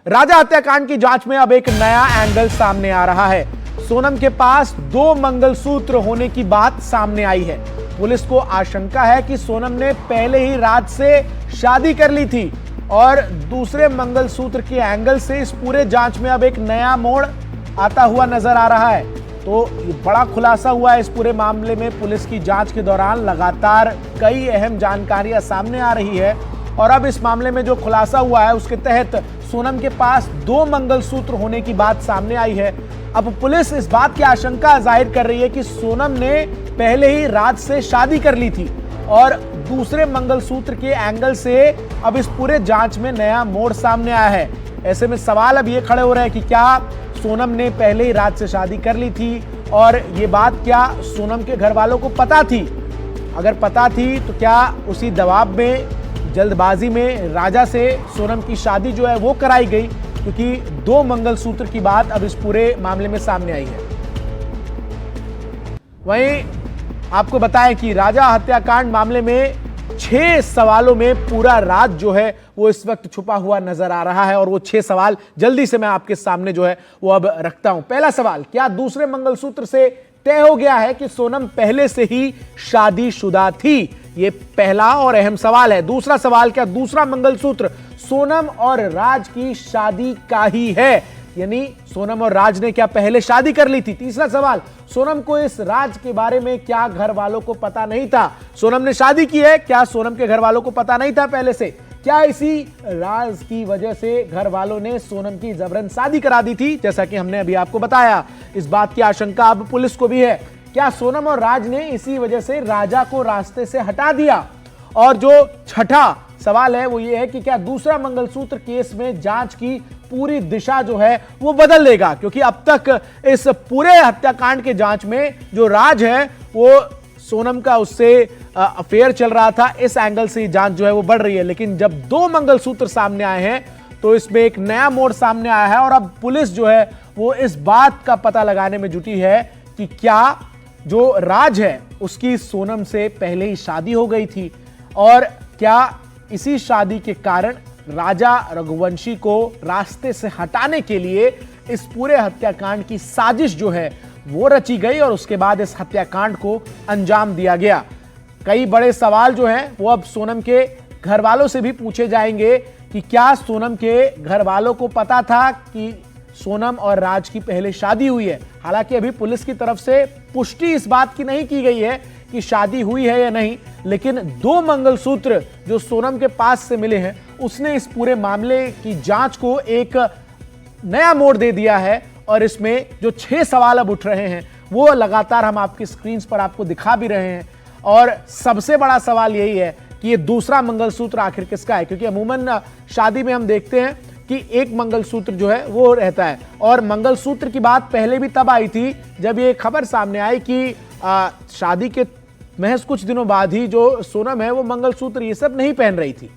राजा हत्याकांड की जांच में अब एक नया एंगल सामने आ रहा है। सोनम के पास 2 मंगलसूत्र होने की बात सामने आई है। पुलिस को आशंका है कि सोनम ने पहले ही राज से शादी कर ली थी और दूसरे मंगलसूत्र के एंगल से इस पूरे जांच में अब एक नया मोड़ आता हुआ नजर आ रहा है। तो ये बड़ा खुलासा हुआ है इस पूरे मामले में। पुलिस की जांच के दौरान लगातार कई अहम जानकारियां सामने आ रही है और अब इस मामले में जो खुलासा हुआ है उसके तहत सोनम के पास 2 मंगलसूत्र होने की बात सामने आई है। अब पुलिस इस बात की आशंका जाहिर कर रही है कि सोनम ने पहले ही राज से शादी कर ली थी और दूसरे मंगलसूत्र के एंगल से अब इस पूरे जांच में नया मोड़ सामने आया है। ऐसे में सवाल अब ये खड़े हो रहे हैं कि क्या सोनम ने पहले ही राज से शादी कर ली थी और ये बात क्या सोनम के घर वालों को पता थी? अगर पता थी तो क्या उसी दबाव में, जल्दबाजी में राजा से सोनम की शादी जो है वो कराई गई? क्योंकि 2 मंगलसूत्र की बात अब इस पूरे मामले में सामने आई है। वहीं आपको बताएं कि राजा हत्याकांड मामले में 6 सवालों में पूरा राज जो है वो इस वक्त छुपा हुआ नजर आ रहा है और वो 6 सवाल जल्दी से मैं आपके सामने जो है वो अब रखता हूं। पहला सवाल, क्या दूसरे मंगलसूत्र से तय हो गया है कि सोनम पहले से ही शादीशुदा थी? ये पहला और अहम सवाल है। दूसरा सवाल, क्या दूसरा मंगलसूत्र सोनम और राज की शादी का ही है? यानी सोनम और राज ने क्या पहले शादी कर ली थी? तीसरा सवाल, सोनम को इस राज के बारे में क्या घर वालों को पता नहीं था? सोनम ने शादी की है, क्या सोनम के घर वालों को पता नहीं था पहले से? क्या इसी राज की वजह से घर वालों ने सोनम की जबरन शादी करा दी थी, जैसा कि हमने अभी आपको बताया? इस बात की आशंका अब पुलिस को भी है। क्या सोनम और राज ने इसी वजह से राजा को रास्ते से हटा दिया? और जो छठा सवाल है वो ये है कि क्या दूसरा मंगलसूत्र केस में जांच की पूरी दिशा जो है वो बदल देगा? क्योंकि अब तक इस पूरे हत्याकांड के जांच में जो राज है वो सोनम का उससे अफेयर चल रहा था, इस एंगल से जांच जो है वो बढ़ रही है। लेकिन जब 2 मंगलसूत्र सामने आए हैं तो इसमें एक नया मोड़ सामने आया है और अब पुलिस जो है वो इस बात का पता लगाने में जुटी है कि क्या जो राज है उसकी सोनम से पहले ही शादी हो गई थी और क्या इसी शादी के कारण राजा रघुवंशी को रास्ते से हटाने के लिए इस पूरे हत्याकांड की साजिश जो है वो रची गई और उसके बाद इस हत्याकांड को अंजाम दिया गया। कई बड़े सवाल जो हैं वो अब सोनम के घर वालों से भी पूछे जाएंगे कि क्या सोनम के घर वालों को पता था कि सोनम और राज की पहले शादी हुई है? हालांकि अभी पुलिस की तरफ से पुष्टि इस बात की नहीं की गई है कि शादी हुई है या नहीं, लेकिन 2 मंगलसूत्र जो सोनम के पास से मिले हैं उसने इस पूरे मामले की जांच को एक नया मोड़ दे दिया है और इसमें जो 6 सवाल अब उठ रहे हैं वो लगातार हम आपकी स्क्रीन पर आपको दिखा भी रहे हैं। और सबसे बड़ा सवाल यही है कि ये दूसरा मंगलसूत्र आखिर किसका है? क्योंकि अमूमन शादी में हम देखते हैं कि एक मंगलसूत्र जो है वो रहता है और मंगलसूत्र की बात पहले भी तब आई थी जब ये खबर सामने आई कि शादी के महज कुछ दिनों बाद ही जो सोनम है वो मंगलसूत्र ये सब नहीं पहन रही थी।